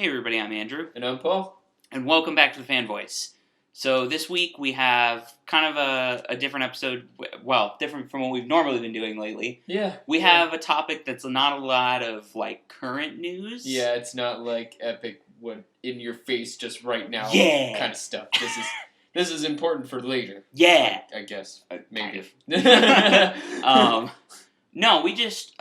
Hey everybody, I'm Andrew. And I'm Paul. And welcome back to the Fan Voice. So this week we have kind of a different episode, well, different from what we've normally been doing lately. Yeah. We have a topic that's not a lot of, current news. Yeah, it's not like epic, what, in your face just right now kind of stuff. This is important for later. Yeah. I guess. Maybe. No, we've just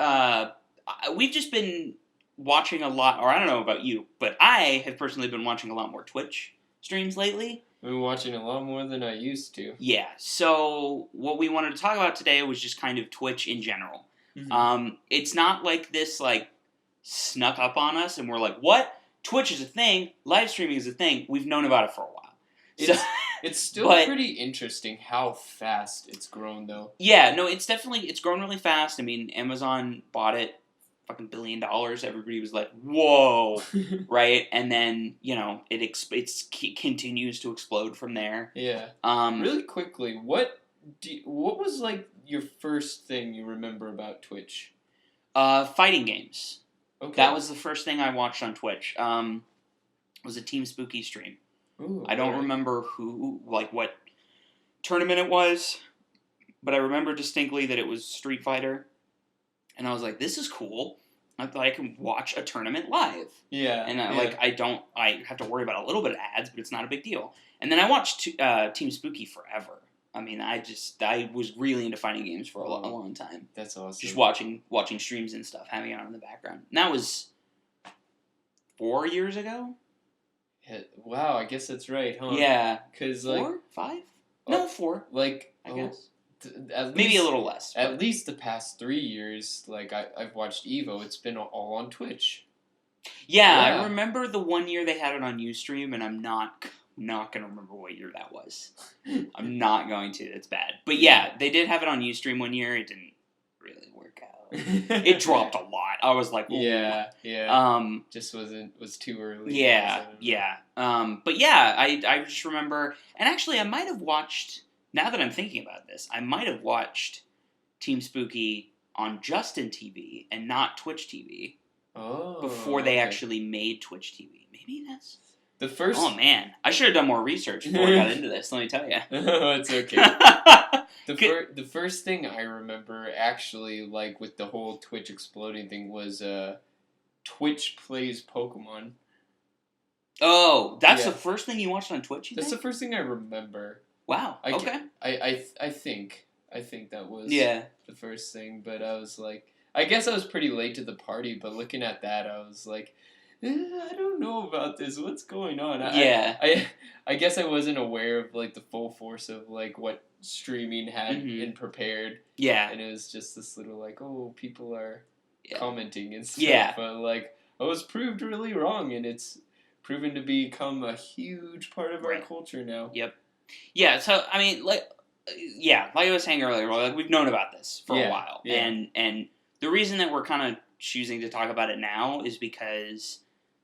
been watching a lot, or I don't know about you, but I have personally been watching a lot more Twitch streams lately. I've been watching a lot more than I used to. Yeah, so what we wanted to talk about today was just kind of Twitch in general. Mm-hmm. It's not like this, snuck up on us and we're like, what? Twitch is a thing, live streaming is a thing. We've known about it for a while. It's still pretty interesting how fast it's grown, though. Yeah, no, it's grown really fast. I mean, Amazon bought it, fucking $1 billion. Everybody was like, whoa, right? And then, it continues to explode from there. Yeah. Really quickly, what was, your first thing you remember about Twitch? Fighting games. Okay. That was the first thing I watched on Twitch. It was a Team Spooky stream. Ooh, I don't remember what tournament it was, but I remember distinctly that it was Street Fighter. And I was like, this is cool. I thought I can watch a tournament live. Yeah. And I have to worry about a little bit of ads, but it's not a big deal. And then I watched Team Spooky forever. I mean, I was really into fighting games for a long time. That's awesome. Just watching streams and stuff, having it on in the background. And that was 4 years ago? Wow, I guess that's right, huh? Yeah. 'Cause, 4? 5? No, 4. I guess. Maybe a little less. At least the past 3 years, I've watched EVO. It's been all on Twitch. Yeah, I remember the one year they had it on Ustream, and I'm not going to remember what year that was. I'm not going to. It's bad. But yeah, they did have it on Ustream one year. It didn't really work out. It dropped a lot. I was like, ooh. Yeah. Just was too early. Yeah. But yeah, I just remember, and actually I might have watched, now that I'm thinking about this, I might have watched Team Spooky on Justin TV and not Twitch TV. Oh. Before they actually made Twitch TV. Maybe that's the first. Oh man, I should have done more research before I got into this. Let me tell you. Oh, it's okay. The first thing I remember actually, with the whole Twitch exploding thing, was Twitch plays Pokemon. Oh, that's the first thing you watched on Twitch? That's the first thing I remember. Wow. Okay. I think that was the first thing, but I was like, I guess I was pretty late to the party, but looking at that, I was like, I don't know about this. What's going on? I guess I wasn't aware of the full force of what streaming had been prepared. Yeah. And it was just this little people are commenting and stuff. Yeah. But I was proved really wrong, and it's proven to become a huge part of our culture now. Yep. Yeah. So I mean, like I was saying earlier, we've known about this for a while, and the reason that we're kind of choosing to talk about it now is because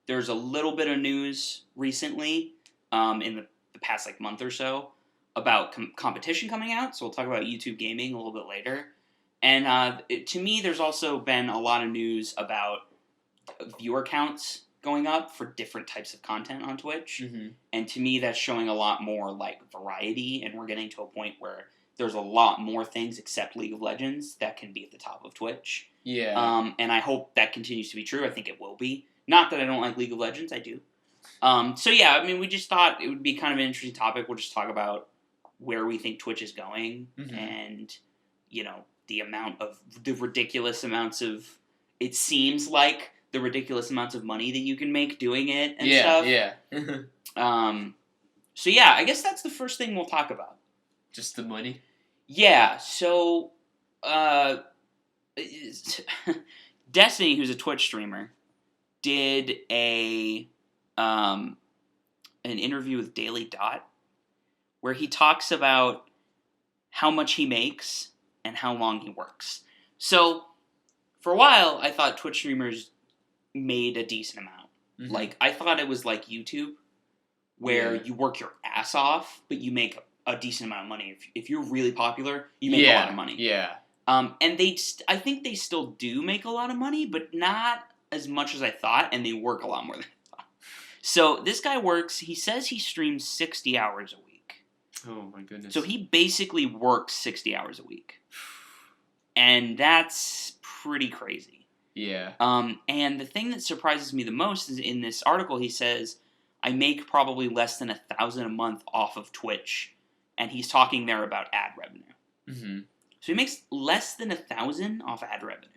there's a little bit of news recently, in the past month or so, about competition coming out. So we'll talk about YouTube gaming a little bit later. And to me, there's also been a lot of news about viewer counts going up for different types of content on Twitch. Mm-hmm. And to me, that's showing a lot more variety, and we're getting to a point where there's a lot more things except League of Legends that can be at the top of Twitch. Yeah. And I hope that continues to be true. I think it will be. Not that I don't like League of Legends, I do. So yeah, I mean, we just thought it would be kind of an interesting topic. We'll just talk about where we think Twitch is going, and the ridiculous amounts of, it seems like the ridiculous amounts of money that you can make doing it and stuff. Yeah. So yeah, I guess that's the first thing we'll talk about. Just the money? Yeah, so Destiny, who's a Twitch streamer, did an interview with Daily Dot where he talks about how much he makes and how long he works. So for a while, I thought Twitch streamers made a decent amount. Mm-hmm. I thought it was like YouTube, where you work your ass off, but you make a decent amount of money. If you're really popular, you make a lot of money. Yeah. And I think they still do make a lot of money, but not as much as I thought, and they work a lot more than I thought. So this guy works. He says he streams 60 hours a week. Oh my goodness. So he basically works 60 hours a week, and that's pretty crazy. Yeah. And the thing that surprises me the most is in this article he says, I make probably less than $1,000 a month off of Twitch, and he's talking there about ad revenue. Mm-hmm. So he makes less than $1,000 off ad revenue.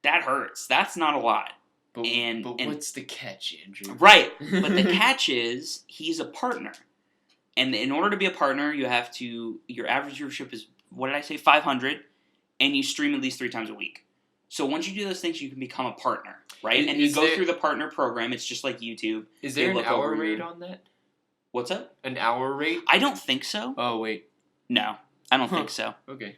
That hurts. That's not a lot. But what's the catch, Andrew? Right. But the catch is he's a partner. And in order to be a partner, you have to, your average viewership is, what did I say, 500, and you stream at least 3 times a week. So once you do those things, you can become a partner, right? And you go through the partner program. It's just like YouTube. Is there an hour rate on that? What's up? An hour rate? I don't think so. Oh, wait. No, I don't think so. Okay.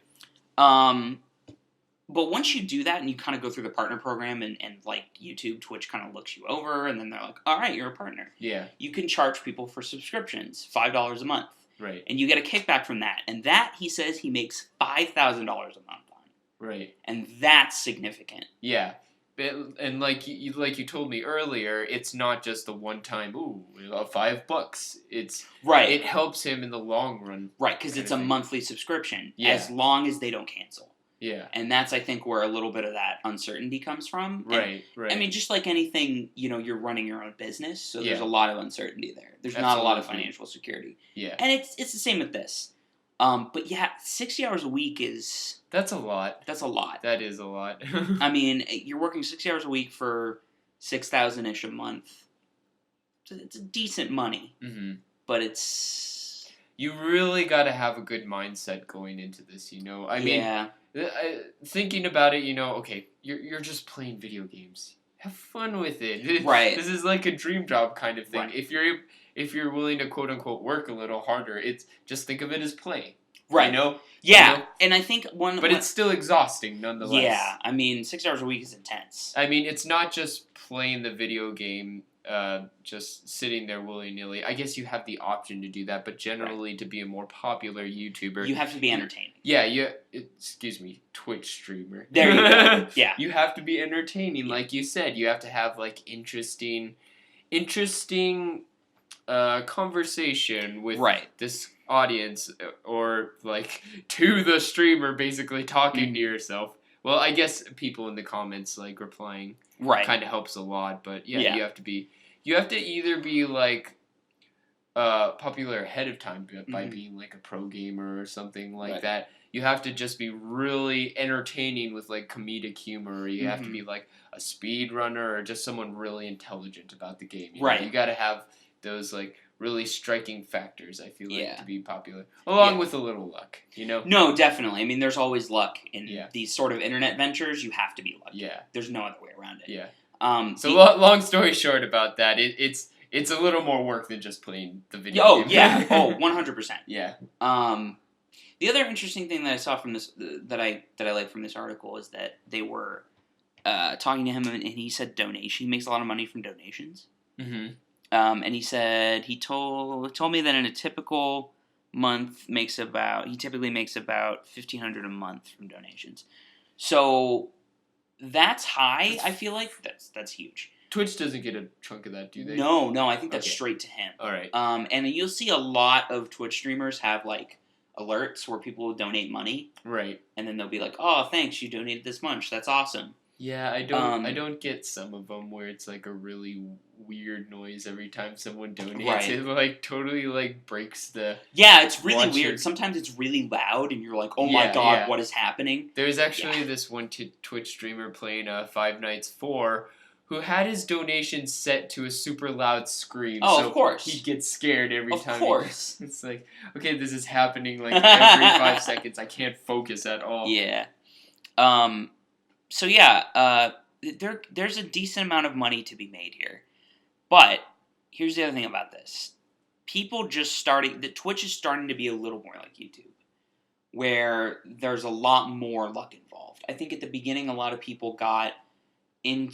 But once you do that and you kind of go through the partner program and like YouTube, Twitch kind of looks you over and then they're like, all right, you're a partner. Yeah. You can charge people for subscriptions, $5 a month. Right. And you get a kickback from that. And that, he says, he makes $5,000 a month on. Right. And that's significant. Yeah. And like you told me earlier, it's not just a one-time, $5. It's right. It helps him in the long run. Right, because it's a monthly subscription. Yeah. As long as they don't cancel. Yeah. And that's, I think, where a little bit of that uncertainty comes from. Right, right. I mean, just like anything, you're running your own business, so there's Yeah. a lot of uncertainty there. There's not a lot of financial security. Yeah. And it's the same with this. But yeah, 60 hours a week is... That's a lot. That's a lot. That is a lot. I mean, you're working 60 hours a week for $6,000-ish a month. It's a decent money. Mm-hmm. But it's... You really got to have a good mindset going into this, I mean... Yeah. Thinking about it, okay, you're just playing video games. Have fun with it. Right. This is like a dream job kind of thing. Right. If you're willing to quote unquote work a little harder, it's just think of it as playing. Right. Yeah. And I think But it's still exhausting nonetheless. Yeah. I mean, 6 hours a week is intense. I mean, it's not just playing the video game, just sitting there willy-nilly. I guess you have the option to do that, but generally to be a more popular YouTuber... You have to be entertaining. Yeah, Twitch streamer. There you go. Yeah. You have to be entertaining, like you said. You have to have, like, interesting conversation with this audience, or, like, to the streamer, basically talking to yourself. Well, I guess people in the comments, like, replying kind of helps a lot, but yeah, you have to either be, like, popular ahead of time by being, like, a pro gamer or something like that. You have to just be really entertaining with, like, comedic humor, or you have to be, like, a speedrunner or just someone really intelligent about the game. You know? You gotta have those, like, really striking factors, I feel like, to be popular. Along with a little luck, No, definitely. I mean, there's always luck in these sort of internet ventures. You have to be lucky. Yeah. There's no other way around it. Yeah. So long story short about that, it's a little more work than just playing the video game. Oh, yeah. 100%. Yeah. The other interesting thing that I saw from this, that I like from this article, is that they were talking to him, and he said donation. He makes a lot of money from donations. Mm-hmm. And he said he told me that in a typical month he typically makes about $1,500 a month from donations. So that's high. I feel like that's huge. Twitch doesn't get a chunk of that, do they? No, I think that's straight to him. All right. And you'll see a lot of Twitch streamers have like alerts where people will donate money. Right. And then they'll be like, "Oh, thanks, you donated this much. That's awesome." Yeah, I don't get some of them where it's like a really weird noise every time someone donates. Right. It like totally like breaks the... Yeah, it's really weird. Sometimes it's really loud and you're like, oh my god, what is happening? There's actually this one Twitch streamer playing Five Nights 4 who had his donation set to a super loud scream. Oh, so of course. He'd get scared every time. Of course. It's like, okay, this is happening like every 5 seconds. I can't focus at all. Yeah. So yeah, there's a decent amount of money to be made here. But here's the other thing about this. Twitch is starting to be a little more like YouTube, where there's a lot more luck involved. I think at the beginning a lot of people got in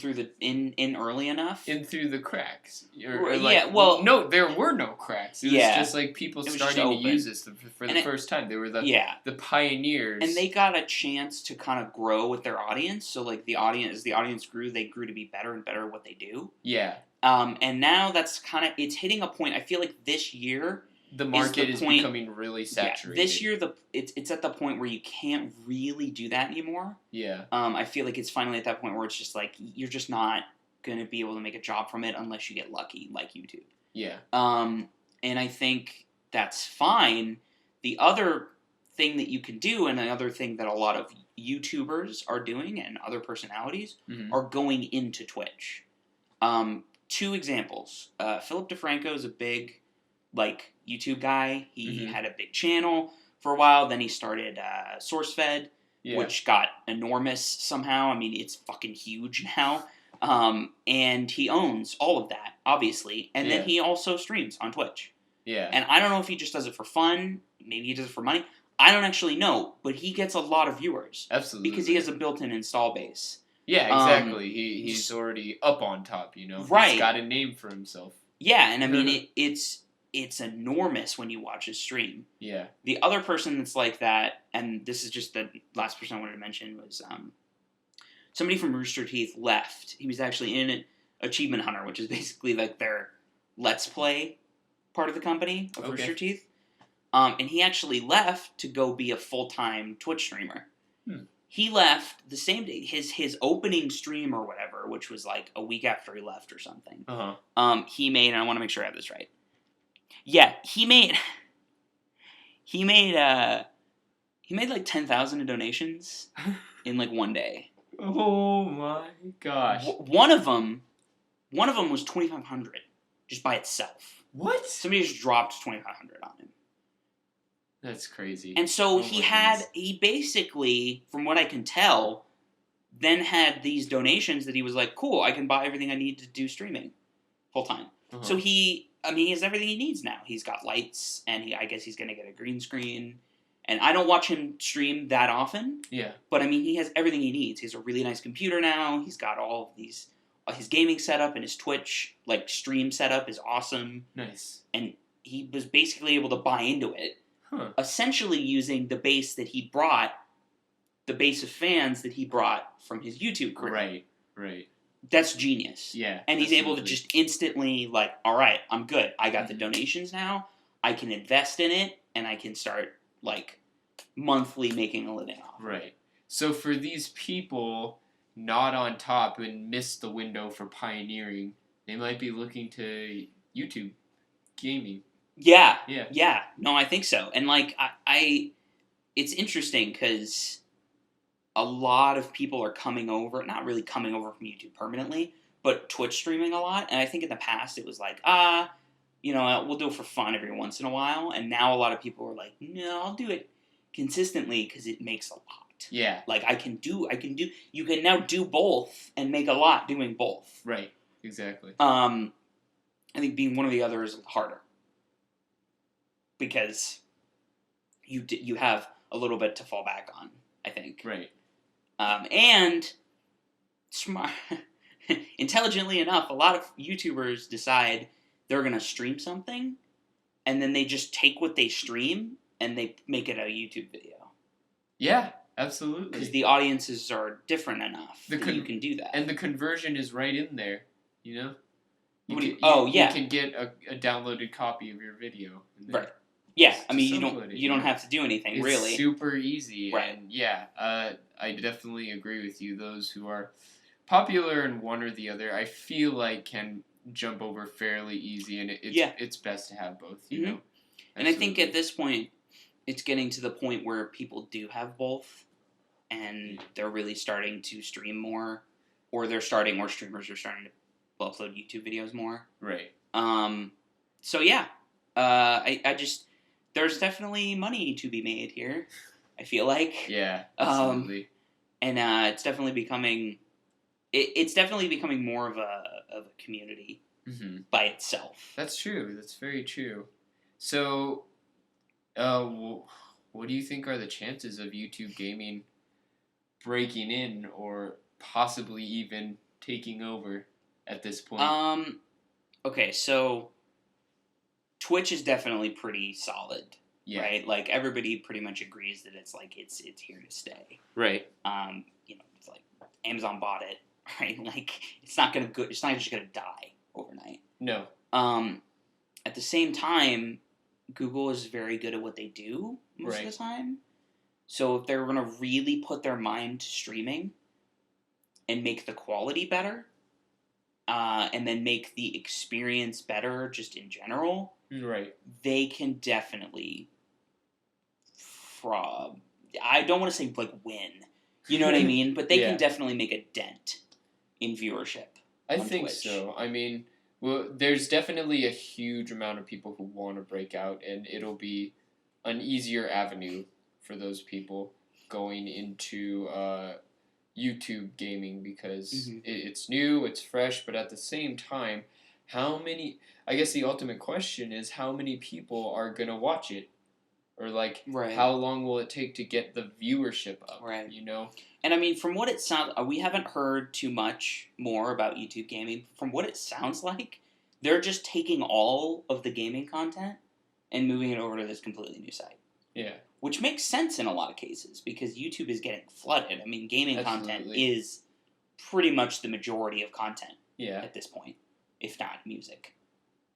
early enough. In through the cracks. No, there were no cracks. It was just like people starting to use this for the first time. They were the pioneers. And they got a chance to kind of grow with their audience. So like as the audience grew, they grew to be better and better at what they do. Yeah. And now that's it's hitting a point. I feel like this year the market is becoming really saturated. Yeah, this year it's at the point where you can't really do that anymore. Yeah. I feel like it's finally at that point where it's just like you're just not going to be able to make a job from it unless you get lucky, like YouTube. Yeah. And I think that's fine. The other thing that you can do, and another thing that a lot of YouTubers are doing, and other personalities are going into Twitch. 2 examples. Philip DeFranco is a big YouTube guy. He had a big channel for a while. Then he started SourceFed, which got enormous somehow. I mean, it's fucking huge now. And he owns all of that, obviously. And then he also streams on Twitch. Yeah. And I don't know if he just does it for fun. Maybe he does it for money. I don't actually know. But he gets a lot of viewers. Absolutely. Because he has a built-in install base. Yeah, exactly. He's already up on top, you know? Right. He's got a name for himself. Yeah, and I mean, it's enormous when you watch his stream. Yeah. The other person that's like that, and this is just the last person I wanted to mention, was somebody from Rooster Teeth left. He was actually in Achievement Hunter, which is basically like their Let's Play part of the company of Rooster Teeth. And he actually left to go be a full-time Twitch streamer. He left the same day. His opening stream or whatever, which was like a week after he left or something. He made, and I want to make sure I have this right. Yeah, he made like 10,000 in donations in like one day. Oh my gosh! One of them was 2,500 just by itself. What? Somebody just dropped 2,500 on him. That's crazy. And so he basically, from what I can tell, then had these donations that he was like, cool, I can buy everything I need to do streaming full time. So he has everything he needs now. He's got lights, and I guess he's going to get a green screen. And I don't watch him stream that often. Yeah. But I mean, he has everything he needs. He has a really nice computer now. He's got all of these, his gaming setup and his Twitch stream setup is awesome. Nice. And he was basically able to buy into it. Essentially using the base that he brought, the base of fans that he brought from his YouTube career. Right. That's genius. Yeah. And he's able to just instantly, all right, I'm good. I got the donations now. I can invest in it, and I can start, monthly making a living off. Right. So for these people not on top and missed the window for pioneering, they might be looking to YouTube gaming. Yeah. No, I think so. And it's interesting because a lot of people are coming over, not really coming over from YouTube permanently, but Twitch streaming a lot. And I think in the past it was we'll do it for fun every once in a while. And now a lot of people are like, no, I'll do it consistently because it makes a lot. Yeah. You can now do both and make a lot doing both. Right. Exactly. I think being one or the other is harder. Because you have a little bit to fall back on, I think. Right. And smart, intelligently enough, a lot of YouTubers decide they're going to stream something, and then they just take what they stream and they make it a YouTube video. Yeah, absolutely. Because the audiences are different enough that you can do that. And the conversion is right in there, you know? You can get a downloaded copy of your video. Right. Yeah, I mean, you don't have to do anything, really. It's super easy. Right. And yeah, I definitely agree with you. Those who are popular in one or the other, I feel like can jump over fairly easy, and it's best to have both, you know? And I think at this point, it's getting to the point where people do have both, and they're really starting to stream more, or streamers are starting to upload YouTube videos more. Right. So yeah, there's definitely money to be made here, I feel like. Yeah, absolutely. And it's definitely becoming more of a community by itself. That's true. That's very true. So, what do you think are the chances of YouTube gaming breaking in or possibly even taking over at this point? Okay, so Twitch is definitely pretty solid, right? Like everybody pretty much agrees that it's here to stay, right? It's like Amazon bought it, right? Like it's not just gonna die. overnight. No. At the same time, Google is very good at what they do most of the time. So if they're going to really put their mind to streaming and make the quality better, and then make the experience better just in general, they can definitely I don't want to say like win, you know what I mean? But they can definitely make a dent in viewership. I think Twitch. So. I mean, well, there's definitely a huge amount of people who want to break out, and it'll be an easier avenue for those people going into YouTube gaming because it's new, it's fresh, but at the same time, I guess the ultimate question is how many people are going to watch it? Or how long will it take to get the viewership up? Right. You know? And I mean, from what it sounds, we haven't heard too much more about YouTube gaming. From what it sounds like, they're just taking all of the gaming content and moving it over to this completely new site. Yeah. Which makes sense in a lot of cases because YouTube is getting flooded. I mean, gaming content is pretty much the majority of content at this point, if not music.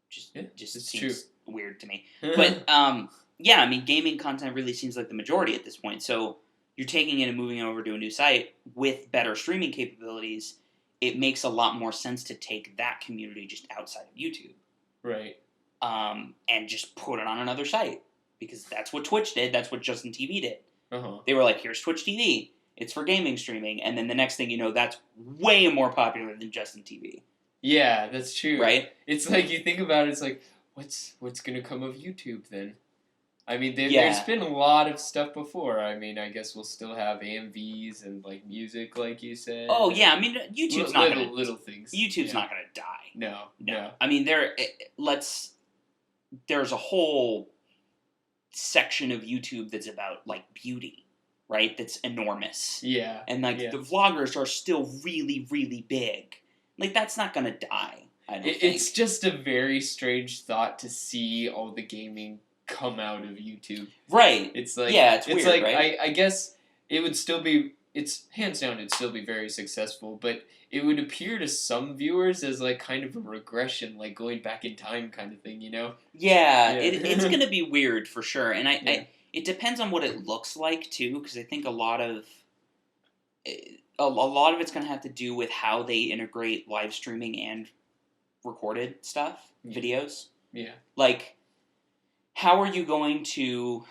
Just seems weird to me. But yeah, I mean, gaming content really seems like the majority at this point. So you're taking it and moving it over to a new site with better streaming capabilities. It makes a lot more sense to take that community just outside of YouTube. Right. And just put it on another site. Because that's what Twitch did. That's what Justin TV did. Uh-huh. They were like, here's Twitch TV. It's for gaming streaming. And then the next thing you know, that's way more popular than Justin TV. Yeah, that's true. Right? It's like, you think about it, it's like, what's going to come of YouTube then? I mean, there's been a lot of stuff before. I mean, I guess we'll still have AMVs and, like, music, like you said. Oh, yeah. I mean, YouTube's not going to... Little things. YouTube's not going to die. No. I mean, there's a whole section of YouTube that's about, like, beauty, right? That's enormous. Yeah. And, like, the vloggers are still really, really big. Like, that's not going to die, I don't think. It's just a very strange thought to see all the gaming come out of YouTube. Right. It's like... Yeah, it's weird, like, right? I guess it would still be... It's hands down, it'd still be very successful, but it would appear to some viewers as, like, kind of a regression, like going back in time kind of thing, you know? Yeah. It's going to be weird for sure. And it depends on what it looks like, too, because I think a lot of it's going to have to do with how they integrate live streaming and recorded stuff, videos. Yeah. Like, how are you going to,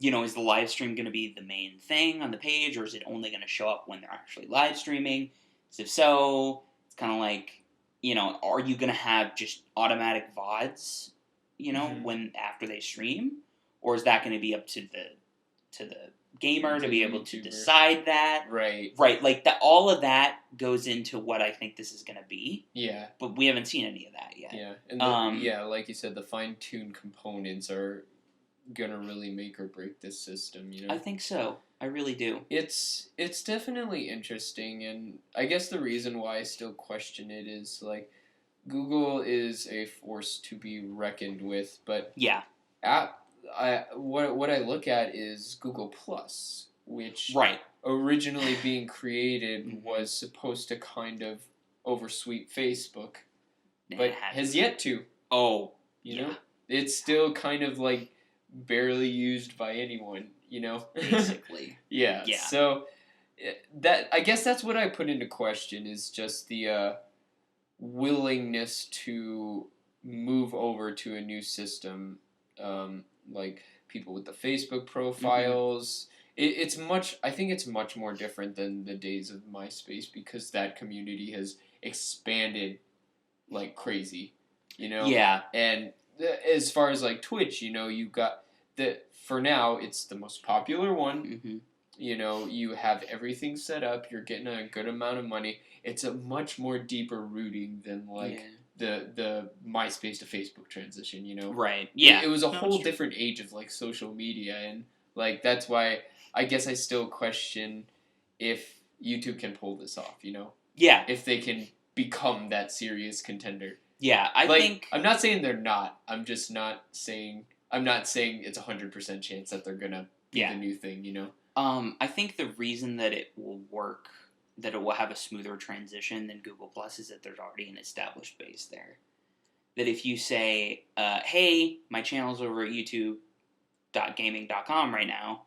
is the live stream going to be the main thing on the page, or is it only going to show up when they're actually live streaming? If so, it's kind of like, are you going to have just automatic VODs, when after they stream? Or is that going to be up to the gamer to be able to decide that? Right. Right. Like, all of that goes into what I think this is going to be. Yeah. But we haven't seen any of that yet. Yeah. And like you said, the fine-tuned components are going to really make or break this system, I think so. I really do. It's definitely interesting, and I guess the reason why I still question it is, like, Google is a force to be reckoned with, but yeah, what I look at is Google Plus, which right. originally being created was supposed to kind of oversweep Facebook, but has yet to. Oh, you know, it's still kind of like barely used by anyone. Basically. Yeah. So I guess that's what I put into question is just the willingness to move over to a new system, like people with the Facebook profiles. I think it's much more different than the days of MySpace because that community has expanded like crazy, Yeah. And as far as like Twitch, you've got for now, it's the most popular one. Mm-hmm. You have everything set up. You're getting a good amount of money. It's a much more deeper rooting than like the MySpace to Facebook transition. Right. Yeah. It was a whole different age of like social media, and like that's why I guess I still question if YouTube can pull this off. Yeah. If they can become that serious contender. Yeah, I think I'm not saying they're not. I'm just not saying. I'm not saying it's 100% chance that they're gonna be the new thing, I think the reason that it will work that it will have a smoother transition than Google Plus is that there's already an established base there. That if you say, hey, my channel's over at youtube.gaming.com right now,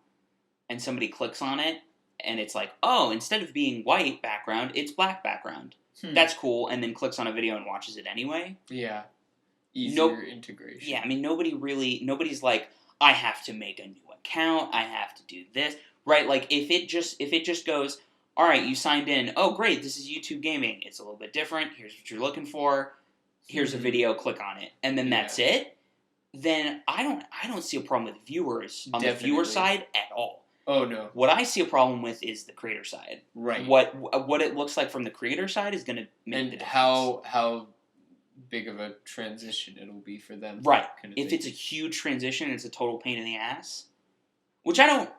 and somebody clicks on it, and it's like, oh, instead of being white background, it's black background. That's cool, and then clicks on a video and watches it anyway. Yeah. Easier integration. Yeah, I mean, nobody's like, I have to make a new account, I have to do this. Right, like, if it just goes, all right, you signed in, oh, great, this is YouTube Gaming, it's a little bit different, here's what you're looking for, here's a video, click on it, and then that's it, then I don't see a problem with viewers on the viewer side at all. Oh, no. What I see a problem with is the creator side. Right. What it looks like from the creator side is going to make the difference. How big of a transition it'll be for them. Right. If it's a huge transition, it's a total pain in the ass, which I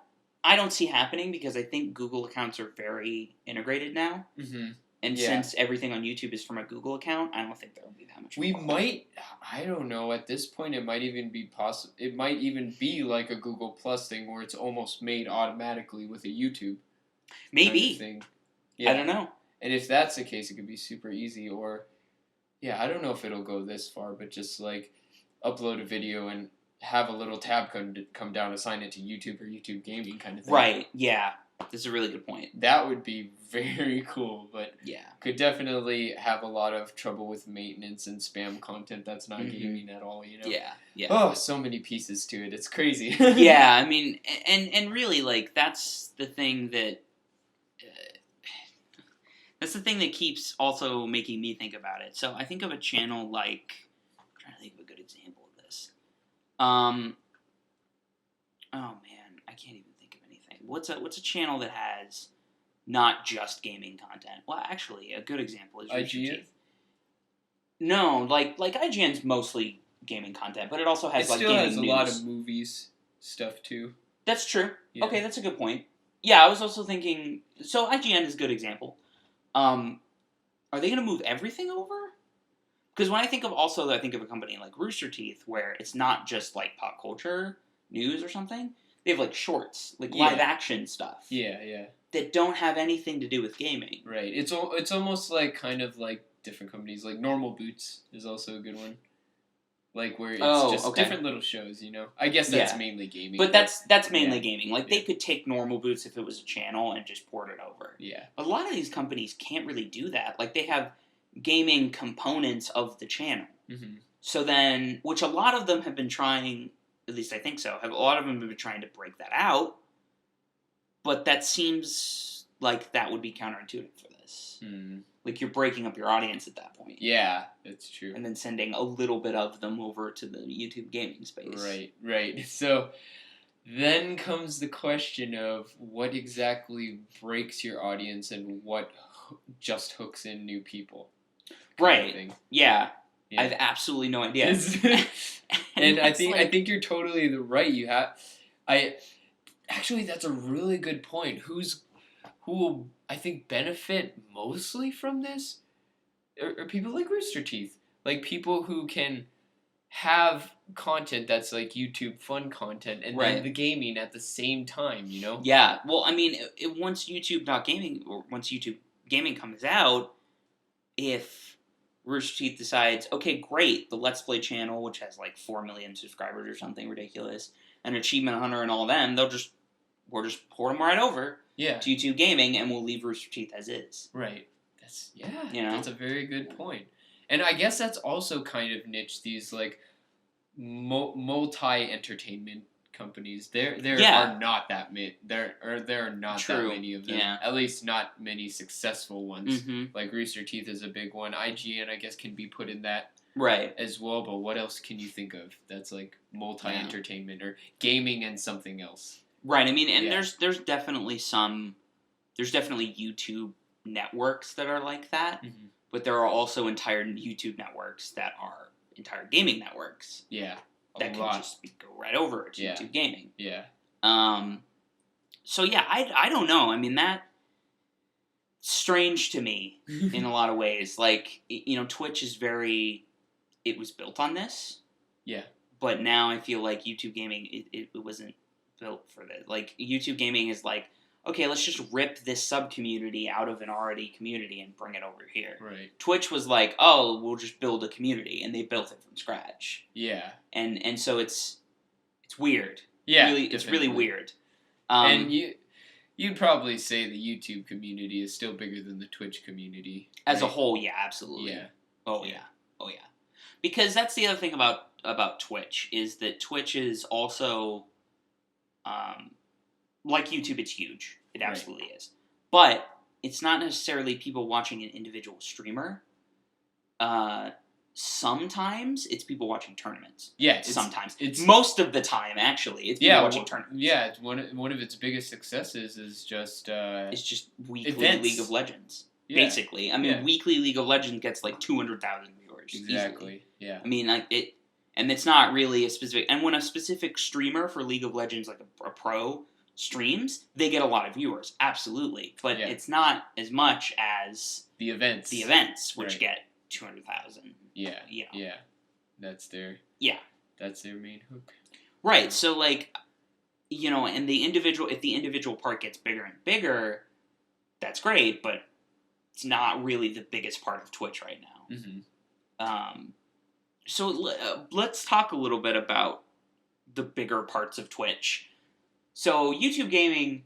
don't see happening because I think Google accounts are very integrated now. Mm-hmm. And since everything on YouTube is from a Google account, I don't think there will be that much. We might, I don't know, at this point it might even be possible. It might even be like a Google Plus thing where it's almost made automatically with a YouTube. Maybe. Kind of thing. Yeah. I don't know. And if that's the case, it could be super easy. Or, yeah, I don't know if it'll go this far, but just like upload a video and have a little tab come down, assign it to YouTube or YouTube Gaming kind of thing. Right, yeah. That's a really good point. That would be very cool, but could definitely have a lot of trouble with maintenance and spam content that's not gaming at all, you know? Yeah. Oh, so many pieces to it. It's crazy. Yeah, I mean, and really, like, that's the thing that... that's the thing that keeps also making me think about it. So I think of a channel like... I'm trying to think of a good example of this. Oh, man. I can't even think of anything. What's a channel that has not just gaming content? Well, actually, a good example is IGN? No, like IGN's mostly gaming content, but it also has like gaming news. It still has a lot of movies stuff too. That's true. Yeah. Okay, that's a good point. Yeah, I was also thinking. So IGN is a good example. Are they going to move everything over? Because when I think of a company like Rooster Teeth, where it's not just like pop culture news or something. They have like shorts, like live action stuff. Yeah. That don't have anything to do with gaming. Right. It's almost like kind of like different companies. Like Normal Boots is also a good one. Like where it's different little shows, you know. I guess that's mainly gaming. But that's mainly gaming. Like they could take Normal Boots if it was a channel and just port it over. Yeah. But a lot of these companies can't really do that. Like they have gaming components of the channel. Mm-hmm. So then, which a lot of them have been trying, at least I think so, a lot of them have been trying to break that out. But that seems like that would be counterintuitive for this. Mm. Like you're breaking up your audience at that point. Yeah, that's true. And then sending a little bit of them over to the YouTube gaming space. Right. So then comes the question of what exactly breaks your audience and what just hooks in new people. Right. Yeah. I have absolutely no idea. And I think you're totally right. Actually, that's a really good point. Who will, I think, benefit mostly from this are people like Rooster Teeth. Like people who can have content that's like YouTube fun content and then the gaming at the same time, you know? Yeah. Well, I mean, once YouTube Gaming comes out, if Rooster Teeth decides, okay, great, the Let's Play channel, which has like 4 million subscribers or something ridiculous, and Achievement Hunter and all them, we'll just port them right over to YouTube Gaming, and we'll leave Rooster Teeth as is. Right. That's a very good point. And I guess that's also kind of niche these like multi-entertainment companies. There are not that many. There are not that many of them. Yeah. At least not many successful ones. Mm-hmm. Like Rooster Teeth is a big one. IGN, I guess, can be put in that as well. But what else can you think of that's like multi-entertainment or gaming and something else? Right. I mean, and there's definitely YouTube networks that are like that. Mm-hmm. But there are also entire YouTube networks that are entire gaming networks. Yeah. That can just go right over to YouTube Gaming. Yeah. So yeah, I don't know. I mean, that's strange to me in a lot of ways. Like, you know, Twitch is it was built on this. Yeah. But now I feel like YouTube Gaming, it wasn't built for this. Like, YouTube Gaming is like, okay, let's just rip this sub-community out of an already community and bring it over here. Right. Twitch was like, oh, we'll just build a community, and they built it from scratch. Yeah. And so it's weird. Yeah, it's really weird. And you'd probably say the YouTube community is still bigger than the Twitch community. As a whole, yeah, absolutely. Yeah. Oh, yeah. Oh, yeah. Because that's the other thing about Twitch, is that Twitch is also, like YouTube, it's huge. It absolutely is. But it's not necessarily people watching an individual streamer. Sometimes it's people watching tournaments. Yeah, sometimes. It's most of the time, actually, it's people watching tournaments. Yeah, one of its biggest successes is just it's just weekly events. League of Legends. Yeah. Basically, I mean, weekly League of Legends gets like 200,000 viewers. Exactly. Easily. Yeah. I mean, like it, and it's not really a specific. And when a specific streamer for League of Legends, like a pro, streams, they get a lot of viewers. Absolutely, but it's not as much as the events. The events, which get 200,000. Yeah. You know. Yeah. That's their main hook. Right. So like, you know, and if the individual part gets bigger and bigger, that's great, but it's not really the biggest part of Twitch right now. Mm-hmm. So let's talk a little bit about the bigger parts of Twitch. So YouTube gaming,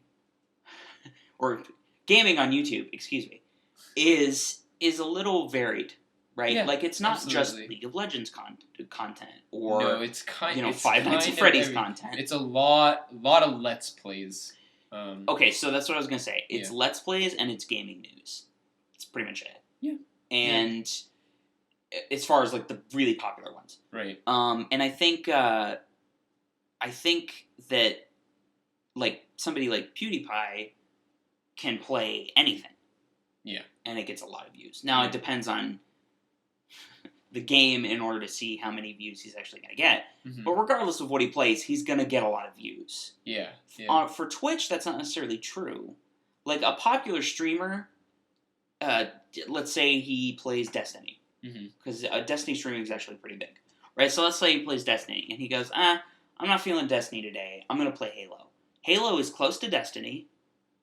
or gaming on YouTube, excuse me, is a little varied. Right, yeah, like it's not just League of Legends content, or no, it's Five Nights at Freddy's content. It's a lot of Let's Plays. Okay, so that's what I was gonna say. It's Let's Plays and it's gaming news. It's pretty much it. Yeah. And as far as like the really popular ones, right? And I think that like somebody like PewDiePie can play anything. Yeah. And it gets a lot of views. Now it depends on the game in order to see how many views he's actually going to get. Mm-hmm. But regardless of what he plays, he's going to get a lot of views. Yeah. For Twitch, that's not necessarily true. Like a popular streamer, let's say he plays Destiny. Because Destiny streaming is actually pretty big. Right? So let's say he plays Destiny, and he goes, I'm not feeling Destiny today. I'm going to play Halo. Halo is close to Destiny,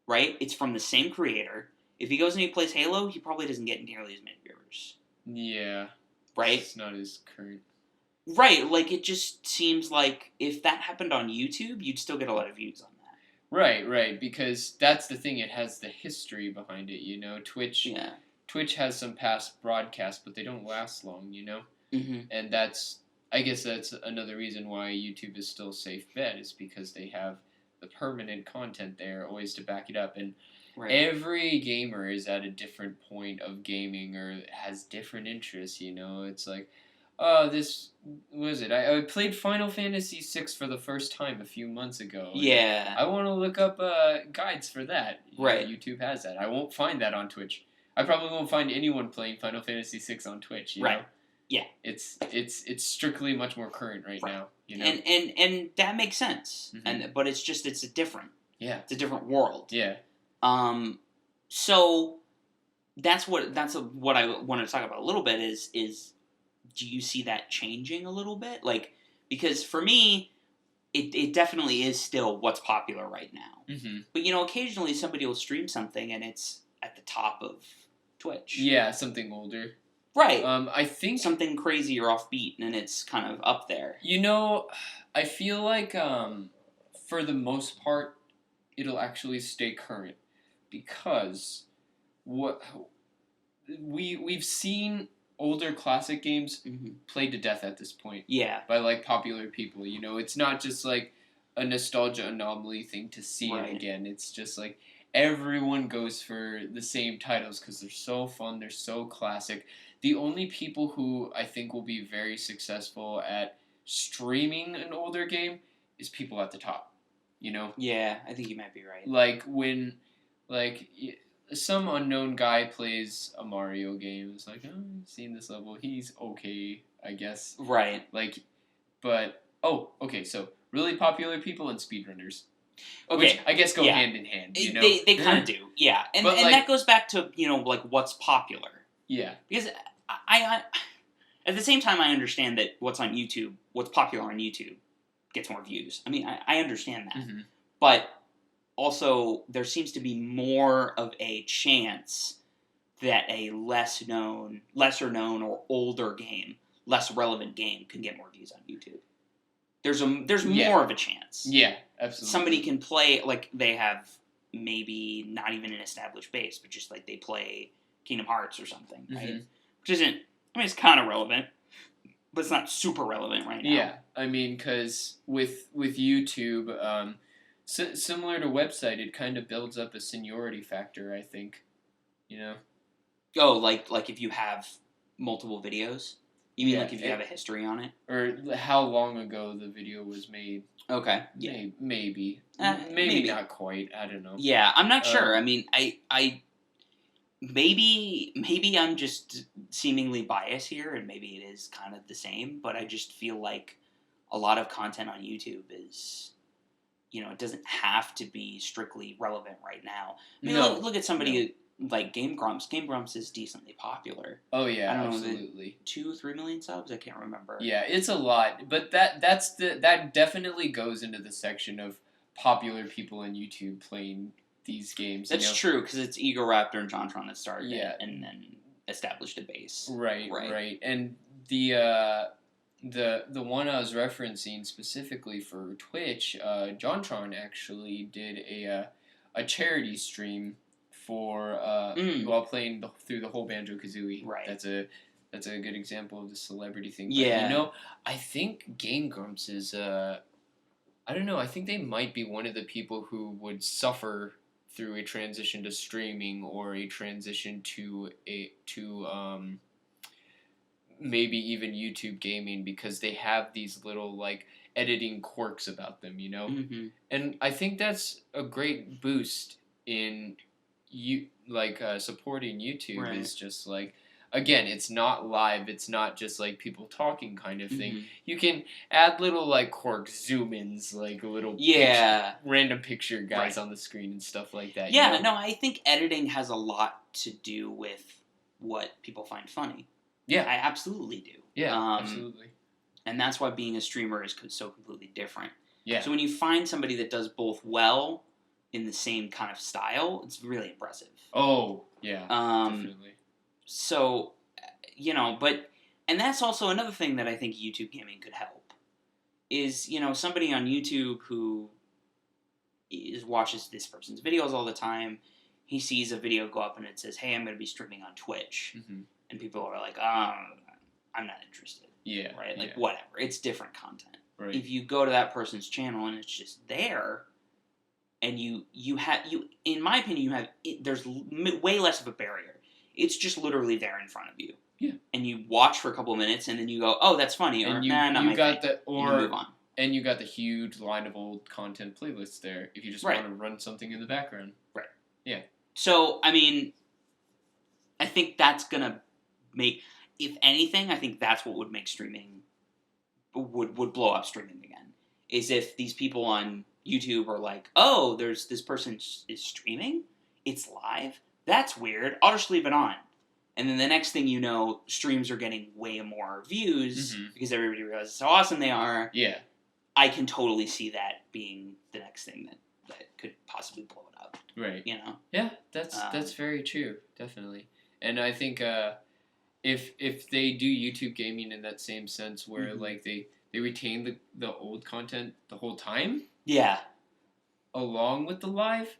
right? It's from the same creator. If he goes and he plays Halo, he probably doesn't get nearly as many viewers. Yeah. Right? It's not as current. Right, like it just seems like if that happened on YouTube, you'd still get a lot of views on that. Right, because that's the thing, it has the history behind it, you know? Twitch has some past broadcasts, but they don't last long, you know? Mm-hmm. And I guess that's another reason why YouTube is still a safe bet, is because they have the permanent content there, always to back it up, and every gamer is at a different point of gaming or has different interests, you know? It's like, I played Final Fantasy VI for the first time a few months ago. Yeah. I want to look up guides for that. Right. YouTube has that. I won't find that on Twitch. I probably won't find anyone playing Final Fantasy VI on Twitch, you know? Yeah. It's strictly much more current right now, you know? And that makes sense. Mm-hmm. But it's a different. Yeah. It's a different world. Yeah. So that's what I want to talk about a little bit is do you see that changing a little bit? Like, because for me, it definitely is still what's popular right now. Mm-hmm. But, you know, occasionally somebody will stream something and it's at the top of Twitch. Yeah, something older. Right. I think something crazy or offbeat and it's kind of up there. You know, I feel like for the most part, it'll actually stay current. Because we've seen older classic games played to death at this point. Yeah. By like popular people, you know, it's not just like a nostalgia anomaly thing to see it again. It's just like everyone goes for the same titles because they're so fun, they're so classic. The only people who I think will be very successful at streaming an older game is people at the top, you know? Yeah, I think you might be right. Like when some unknown guy plays a Mario game. It's like, oh, I've seen this level. He's okay, I guess. Right. Like, but, okay, so really popular people and speedrunners. Okay. Which I guess go hand in hand, you know? They kind of do, yeah. And that goes back to, you know, like, what's popular. Yeah. Because I at the same time, I understand that what's popular on YouTube gets more views. I mean, I understand that. Mm-hmm. But also there seems to be more of a chance that a lesser known or older game, less relevant game, can get more views on YouTube. There's more of a chance. Yeah, absolutely. Somebody can play, like, they have maybe not even an established base, but just like they play Kingdom Hearts or something, right? Which isn't, I mean, it's kind of relevant, but it's not super relevant right now. Yeah, I mean, because with YouTube, similar to website, it kind of builds up a seniority factor, I think. You know? Oh, like if you have multiple videos? You mean like if you have a history on it? Or how long ago the video was made. Okay. Yeah. Maybe. Maybe not quite. I don't know. Yeah, I'm not sure. I mean, I maybe I'm just seemingly biased here, and maybe it is kind of the same, but I just feel like a lot of content on YouTube is, it doesn't have to be strictly relevant right now. I mean, look at somebody like Game Grumps. Game Grumps is decently popular. Oh yeah, absolutely. 2-3 million subs. I can't remember. Yeah, it's a lot, but that definitely goes into the section of popular people on YouTube playing these games. That's true, because it's Egoraptor and JonTron that started it, and then established a base. Right. And the one I was referencing specifically for Twitch, JonTron actually did a charity stream for while playing through the whole Banjo-Kazooie. Right. That's a good example of the celebrity thing. But, yeah. I think Game Grumps is I don't know. I think they might be one of the people who would suffer through a transition to streaming or a transition to maybe even YouTube gaming, because they have these little like editing quirks about them, And I think that's a great boost in supporting YouTube. Right. Is just like, again, it's not live, it's not just like people talking kind of thing. You can add little like quirks, zoom ins, like little random picture guys on the screen and stuff like that. Yeah, no, I think editing has a lot to do with what people find funny. Yeah, I absolutely do. Yeah, absolutely. And that's why being a streamer is so completely different. Yeah. So when you find somebody that does both well in the same kind of style, it's really impressive. Oh, yeah, definitely. So, and that's also another thing that I think YouTube gaming could help, is, somebody on YouTube who watches this person's videos all the time, he sees a video go up and it says, hey, I'm going to be streaming on Twitch. And people are like, I'm not interested. Yeah. Right? Like, whatever. It's different content. Right. If you go to that person's channel and it's just there, and you in my opinion, there's way less of a barrier. It's just literally there in front of you. Yeah. And you watch for a couple of minutes, and then you go, oh, that's funny, or not my thing. Or you move on. And you got the huge line of old content playlists there if you just want to run something in the background. Right. Yeah. So, I mean, I think that's going to make, if anything, I think that's what would make streaming, would blow up streaming again. Is if these people on YouTube are like, oh, there's this person is streaming, it's live, that's weird, I'll just leave it on. And then the next thing you know, streams are getting way more views because everybody realizes how awesome they are. Yeah. I can totally see that being the next thing that could possibly blow it up. Right. Yeah, that's very true, definitely. And I think if they do YouTube gaming in that same sense where like they retain the old content the whole time. Yeah. Along with the live,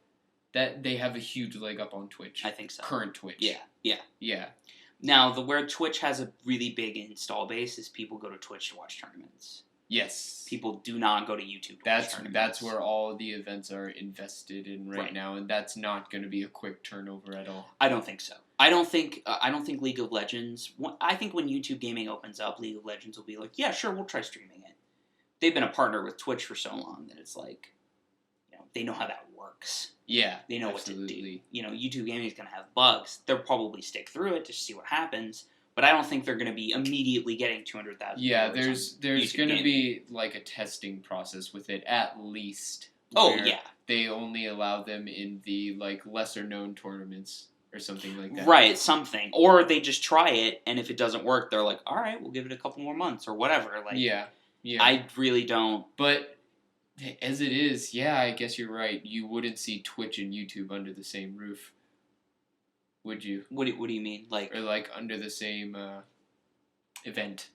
that they have a huge leg up on Twitch. I think so. Current Twitch. Yeah. Now, where Twitch has a really big install base is people go to Twitch to watch tournaments. Yes. People do not go to YouTube to watch tournaments. That's where all the events are invested in right now, and that's not going to be a quick turnover at all. I don't think so. I don't think League of Legends. I think when YouTube gaming opens up, League of Legends will be like, yeah, sure, we'll try streaming it. They've been a partner with Twitch for so long that it's like, they know how that works. Yeah, they know what to do. YouTube gaming is going to have bugs. They'll probably stick through it to see what happens. But I don't think they're going to be immediately getting 200,000. Yeah, there's going to be like a testing process with it at least. Oh yeah. They only allow them in the like lesser known tournaments or something like that. Right, something. Or they just try it, and if it doesn't work, they're like, all right, we'll give it a couple more months or whatever. Like, yeah. I really don't. But As it is, yeah, I guess you're right. You wouldn't see Twitch and YouTube under the same roof, would you? What do you mean? Or like under the same event?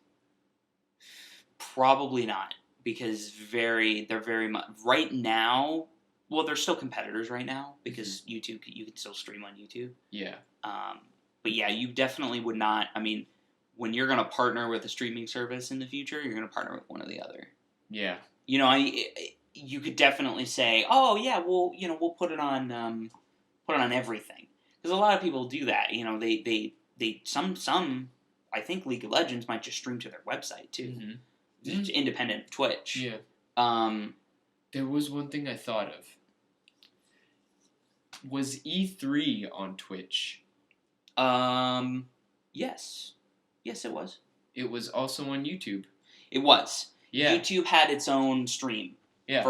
Probably not, because they're very much right now. Well, they're still competitors right now because YouTube, you can still stream on YouTube. Yeah. But yeah, you definitely would not. I mean, when you're going to partner with a streaming service in the future, you're going to partner with one or the other. Yeah. You could definitely say, oh yeah, we'll put it on everything, because a lot of people do that. Some I think League of Legends might just stream to their website too, independent of Twitch. Yeah. There was one thing I thought of. Was E3 on Twitch? Yes, it was. It was also on YouTube. It was. Yeah. YouTube had its own stream. Yeah.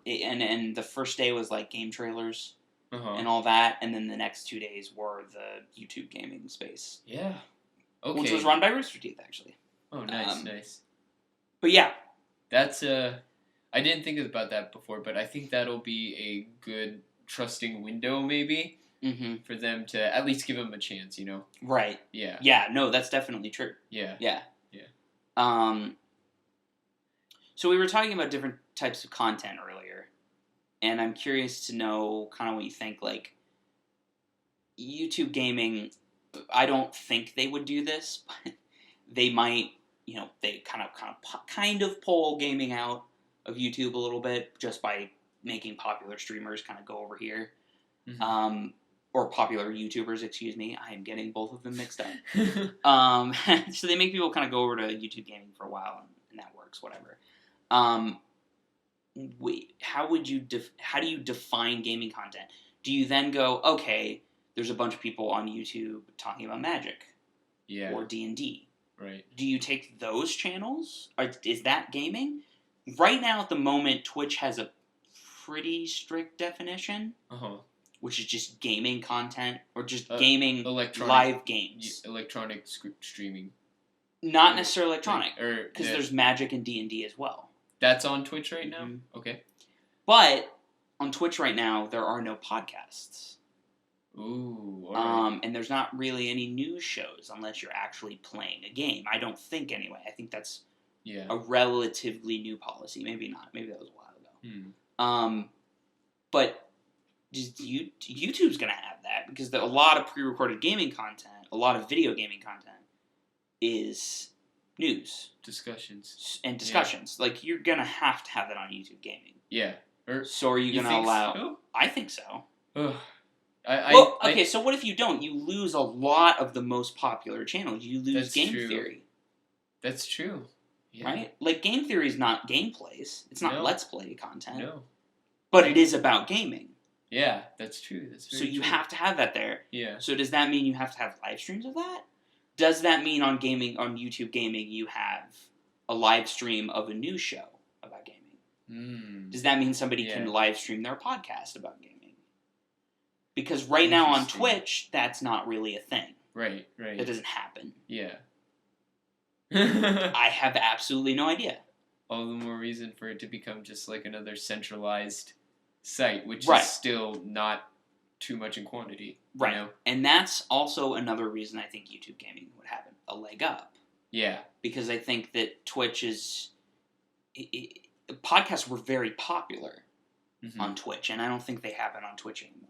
And the first day was like game trailers uh-huh. and all that, and then the next 2 days were the YouTube gaming space. Yeah. Okay. Which was run by Rooster Teeth, actually. Oh, nice, nice. But yeah. That's I didn't think about that before, but I think that'll be a good trusting window, maybe, for them to at least give them a chance, Right. Yeah. Yeah, no, that's definitely true. Yeah. Yeah. Yeah. So we were talking about different types of content earlier, and I'm curious to know kind of what you think. Like, YouTube gaming, I don't think they would do this, but they might. They kind of pull gaming out of YouTube a little bit just by making popular streamers kind of go over here, or popular YouTubers. Excuse me, I am getting both of them mixed up. So they make people kind of go over to YouTube gaming for a while, and that works. Whatever. How do you define gaming content? Do you then go, okay, there's a bunch of people on YouTube talking about Magic, or D&D? Right. Do you take those channels? Is that gaming? Right now, at the moment, Twitch has a pretty strict definition, which is just gaming content, or just gaming live games. Electronic streaming. Not necessarily electronic, because there's Magic and D&D as well. That's on Twitch right now? Okay. But on Twitch right now, there are no podcasts. Ooh, all right. And there's not really any news shows unless you're actually playing a game. I don't think, anyway. I think that's a relatively new policy. Maybe not. Maybe that was a while ago. But just YouTube's going to have that, because a lot of pre-recorded gaming content, a lot of video gaming content, is news. Discussions. Like, you're going to have that on YouTube gaming. Yeah. So are you going to allow... So? I think so. Okay, so what if you don't? You lose a lot of the most popular channels. You lose Game Theory. That's true. Yeah. Right? Like, Game Theory is not gameplays. It's not Let's Play content. No. But it is about gaming. Yeah, that's true. So you have to have that there. Yeah. So does that mean you have to have live streams of that? Does that mean on YouTube gaming, you have a live stream of a news show about gaming? Does that mean somebody can live stream their podcast about gaming? Because right now on Twitch, that's not really a thing. Right. That doesn't happen. Yeah. I have absolutely no idea. All the more reason for it to become just like another centralized site, which is still not too much in quantity. Right. And that's also another reason I think YouTube gaming would have a leg up. Yeah. Because I think that Twitch is... podcasts were very popular on Twitch, and I don't think they happen on Twitch anymore.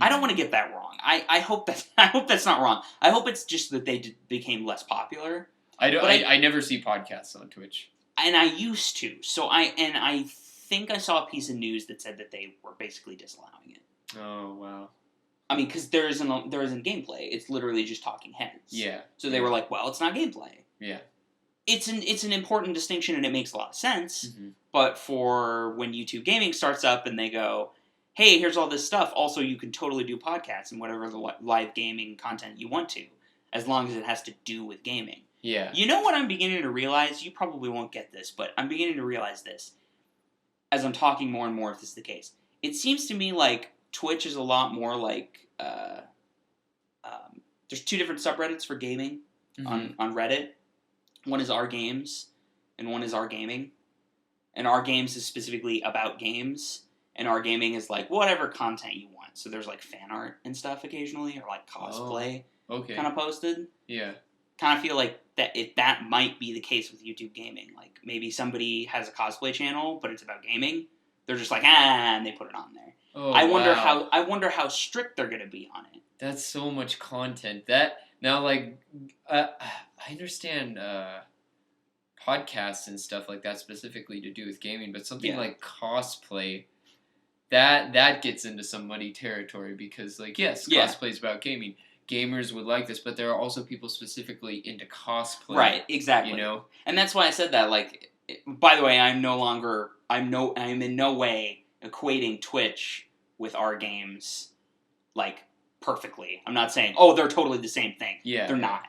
I don't want to get that wrong. I hope that's not wrong. I hope it's just that they became less popular. I never see podcasts on Twitch. And I used to. So I think I saw a piece of news that said that they were basically disallowing it. Oh, wow. I mean, because there isn't gameplay. It's literally just talking heads. Yeah. So they were like, well, it's not gameplay. Yeah. It's an important distinction, and it makes a lot of sense. But for when YouTube gaming starts up and they go, hey, here's all this stuff. Also, you can totally do podcasts and whatever the live gaming content you want to, as long as it has to do with gaming. Yeah. You know what I'm beginning to realize? You probably won't get this, but I'm beginning to realize this as I'm talking more and more if this is the case. It seems to me like Twitch is a lot more like... there's 2 different subreddits for gaming on Reddit. One is Our Games, and one is Our Gaming. and our games is specifically about games, and our gaming is like whatever content you want. So there's like fan art and stuff occasionally, or like cosplay kind of posted. Yeah. Kind of feel like that might be the case with YouTube gaming. Like maybe somebody has a cosplay channel, but it's about gaming. They're just like and they put it on there. Oh, I wonder how strict they're gonna be on it. That's so much content. That now, like, I understand podcasts and stuff like that specifically to do with gaming, but something like cosplay, that gets into some muddy territory because, like, yes, cosplay is about gaming. Gamers would like this, but there are also people specifically into cosplay. Right, exactly. You know, and that's why I said that. Like, by the way, I'm in no way equating Twitch with our games, like, perfectly. I'm not saying, oh, they're totally the same thing. Yeah, they're not.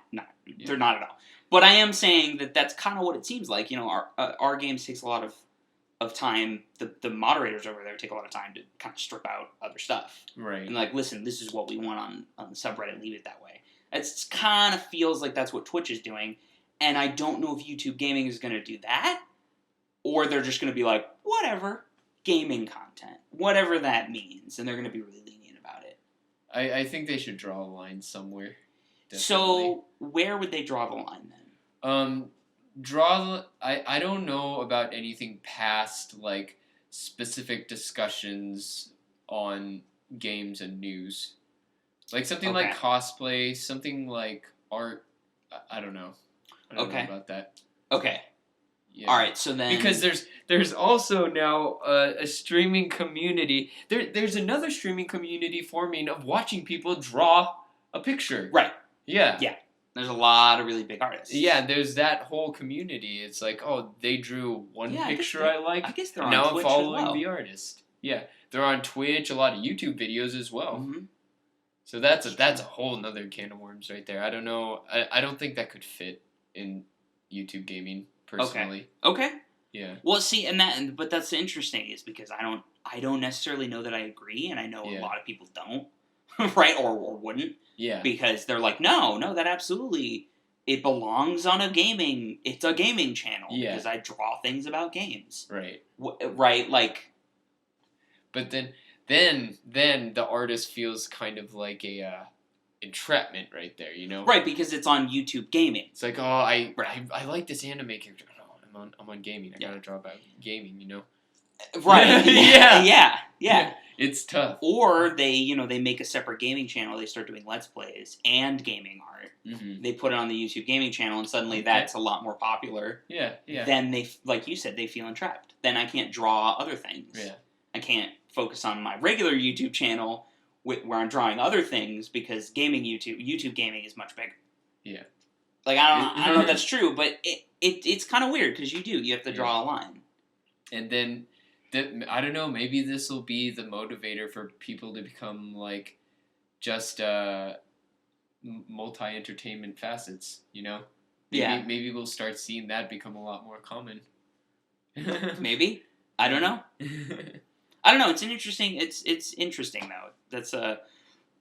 They're not at all. But I am saying that that's kind of what it seems like. You know, our games takes a lot of time. The moderators over there take a lot of time to kind of strip out other stuff. Right. And like, listen, this is what we want on the subreddit. Leave it that way. It kind of feels like that's what Twitch is doing. And I don't know if YouTube Gaming is going to do that, or they're just going to be like, whatever, gaming content, whatever that means, and they're going to be really lenient about it. I think they should draw a line somewhere. Definitely. So where would they draw the line then? I don't know about anything past like specific discussions on games and news. Like something like cosplay, something like art. I don't know. I don't know about that. Okay. Yeah. All right. So then, because there's also now a streaming community. There's another streaming community forming of watching people draw a picture. Right. Yeah. Yeah. There's a lot of really big artists. Yeah, there's that whole community. It's like, oh, they drew one picture I like. I guess they're on now Twitch I'm following as well. the artist. Yeah, they're on Twitch. A lot of YouTube videos as well. Mm-hmm. So that's a whole nother can of worms right there. I don't know. I don't think that could fit in YouTube gaming personally. Okay. Yeah. Well, see, but that's interesting is because I don't necessarily know that I agree, and I know a lot of people don't, right, or wouldn't. Yeah. Because they're like, no, that absolutely, it belongs on it's a gaming channel. Yeah. Because I draw things about games. Right. Right, like. But then the artist feels kind of like a entrapment right there, you know? Right, because it's on YouTube gaming. It's like, oh, I like this anime character. Oh, I'm on gaming. I gotta draw about gaming, you know? Right. Yeah. It's tough. Or they make a separate gaming channel. They start doing Let's Plays and gaming art. Mm-hmm. They put it on the YouTube gaming channel, and suddenly that's a lot more popular. Yeah. Then they, like you said, they feel entrapped. Then I can't draw other things. Yeah. I can't focus on my regular YouTube channel where I'm drawing other things because YouTube gaming is much bigger. Yeah. Like I don't know if that's true, but it's kind of weird because you have to draw a line. And then. I don't know, maybe this will be the motivator for people to become, like, just multi-entertainment facets, you know? Maybe we'll start seeing that become a lot more common. Maybe? I don't know. I don't know, it's interesting, though. That's an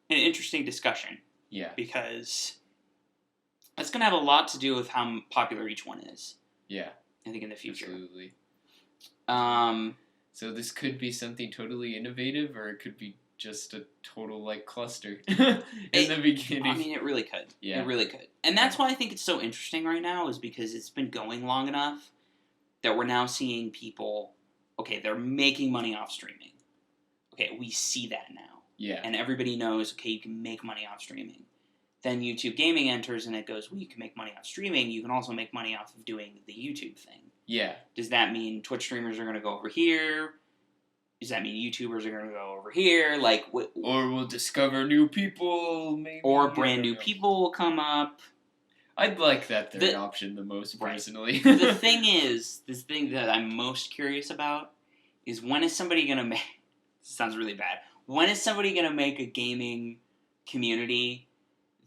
interesting discussion. Yeah. Because that's going to have a lot to do with how popular each one is. Yeah. I think in the future. Absolutely. So this could be something totally innovative, or it could be just a total, like, cluster in the beginning. I mean, it really could. Yeah. It really could. And that's why I think it's so interesting right now, is because it's been going long enough that we're now seeing people, okay, they're making money off streaming. Okay, we see that now. Yeah. And everybody knows, okay, you can make money off streaming. Then YouTube gaming enters, and it goes, well, you can make money off streaming. You can also make money off of doing the YouTube thing. Yeah. Does that mean Twitch streamers are going to go over here? Does that mean YouTubers are going to go over here? Like, or we'll discover new people, maybe. Or brand new people will come up. I'd like that third option the most, personally. The thing that I'm most curious about is when is somebody going to make... sounds really bad. When is somebody going to make a gaming community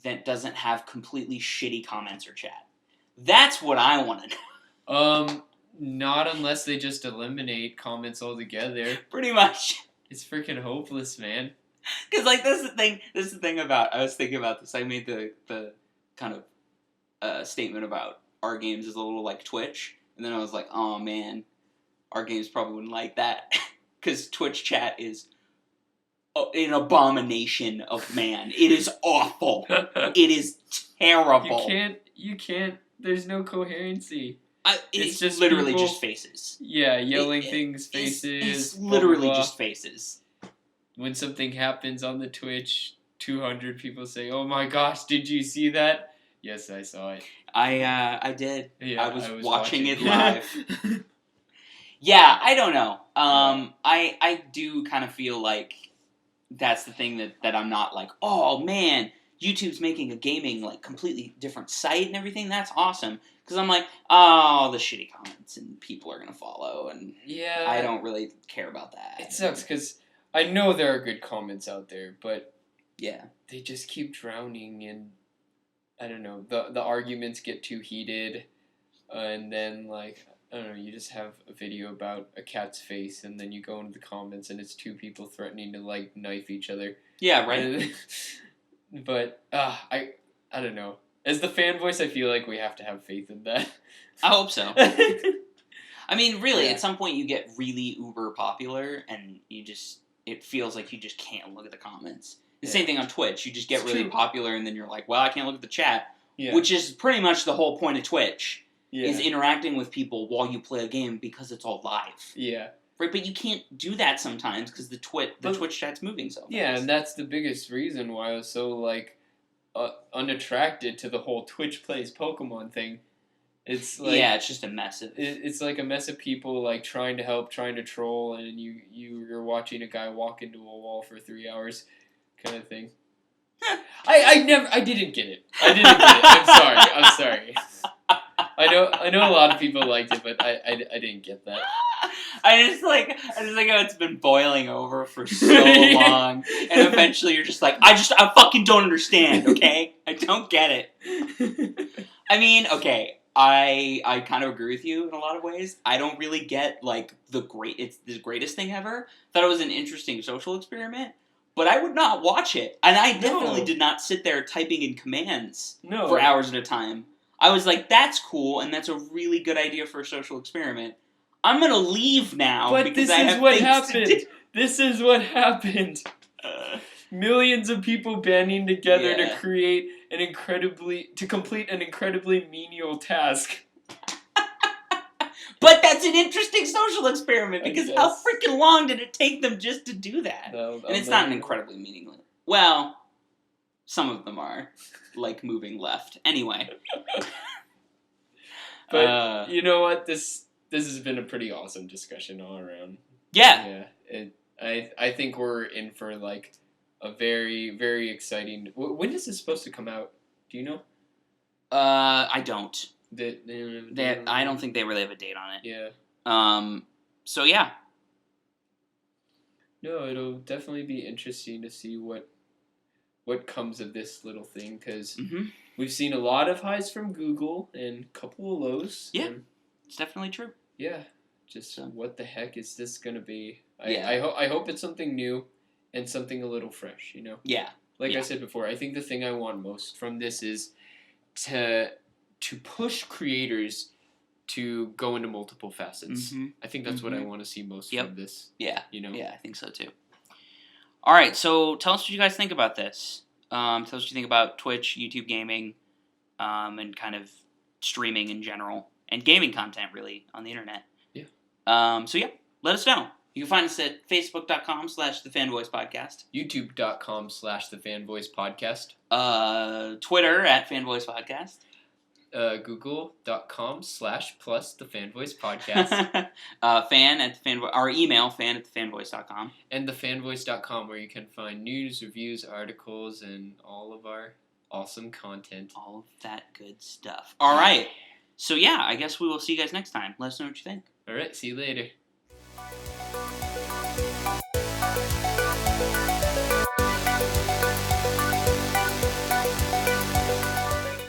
that doesn't have completely shitty comments or chat? That's what I want to know. Not unless they just eliminate comments altogether. Pretty much. It's freaking hopeless, man. Because, like, this is the thing about... I was thinking about this. I made the kind of statement about our games is a little like Twitch. And then I was like, oh, man. our games probably wouldn't like that. Because Twitch chat is an abomination of man. It is awful. It is terrible. You can't, there's no coherency. It's just literally people, just faces. Yeah, yelling things, faces. It's literally just faces. When something happens on the Twitch, 200 people say, "Oh my gosh, did you see that?" Yes, I saw it. I did. Yeah, I was watching it live. Yeah, I don't know. I do kind of feel like that's the thing that I'm not like, oh man, YouTube's making a gaming like completely different site and everything. That's awesome. Because I'm like, oh, the shitty comments and people are going to follow. And yeah, I don't really care about that. It sucks because I know there are good comments out there, but yeah, they just keep drowning in, I don't know, the arguments get too heated. And then, like, I don't know, you just have a video about a cat's face and then you go into the comments and it's two people threatening to, like, knife each other. Yeah, right. But, I don't know. As the fan voice, I feel like we have to have faith in that. I hope so. I mean, really, at some point you get really uber popular and it feels like you just can't look at the comments. The same thing on Twitch. You just get really popular and then you're like, well, I can't look at the chat. Yeah. Which is pretty much the whole point of Twitch. Yeah. Is interacting with people while you play a game because it's all live. Yeah. Right, but you can't do that sometimes because the Twitch chat's moving so fast. Yeah, and that's the biggest reason why I was so, like, unattracted to the whole Twitch plays Pokemon thing. It's like it's just a mess of it's like a mess of people like trying to help, trying to troll, and you're watching a guy walk into a wall for 3 hours, kind of thing. I didn't get it. I'm sorry. I know a lot of people liked it, but I didn't get that. I just like how it's been boiling over for so long, and eventually you're just like, I fucking don't understand, okay? I don't get it. I mean, okay, I kind of agree with you in a lot of ways. I don't really get, like, it's the greatest thing ever. Thought it was an interesting social experiment, but I would not watch it. And I definitely did not sit there typing in commands for hours at a time. I was like, that's cool, and that's a really good idea for a social experiment. I'm gonna leave now because I have things to do. This is what happened. Millions of people banding together to complete an incredibly menial task. But that's an interesting social experiment because how freaking long did it take them just to do that? And it's not an incredibly meaningless. Well, some of them are, like moving left. Anyway. But you know what? This has been a pretty awesome discussion all around. Yeah. I think we're in for like a very, very exciting. When is this supposed to come out? Do you know? I don't. I don't think they really have a date on it. Yeah. So yeah. No, it'll definitely be interesting to see what comes of this little thing because we've seen a lot of highs from Google and a couple of lows. Yeah, it's definitely true. Yeah, just what the heck is this gonna be? I hope it's something new and something a little fresh. You know. Yeah. Like I said before, I think the thing I want most from this is to push creators to go into multiple facets. I think that's what I want to see most from this. Yeah. You know? Yeah, I think so too. All right, so tell us what you guys think about this. Tell us what you think about Twitch, YouTube gaming, and kind of streaming in general, and gaming content, really, on the internet. Yeah. So, yeah, let us know. You can find us at facebook.com/thefanvoicepodcast. youtube.com/thefanvoicepodcast. Twitter at fanvoicepodcast. google.com/+thefanvoicepodcast. Our email, fan@thefanvoice.com. And thefanvoice.com, where you can find news, reviews, articles, and all of our awesome content. All of that good stuff. All right. So, yeah, I guess we will see you guys next time. Let us know what you think. All right. See you later.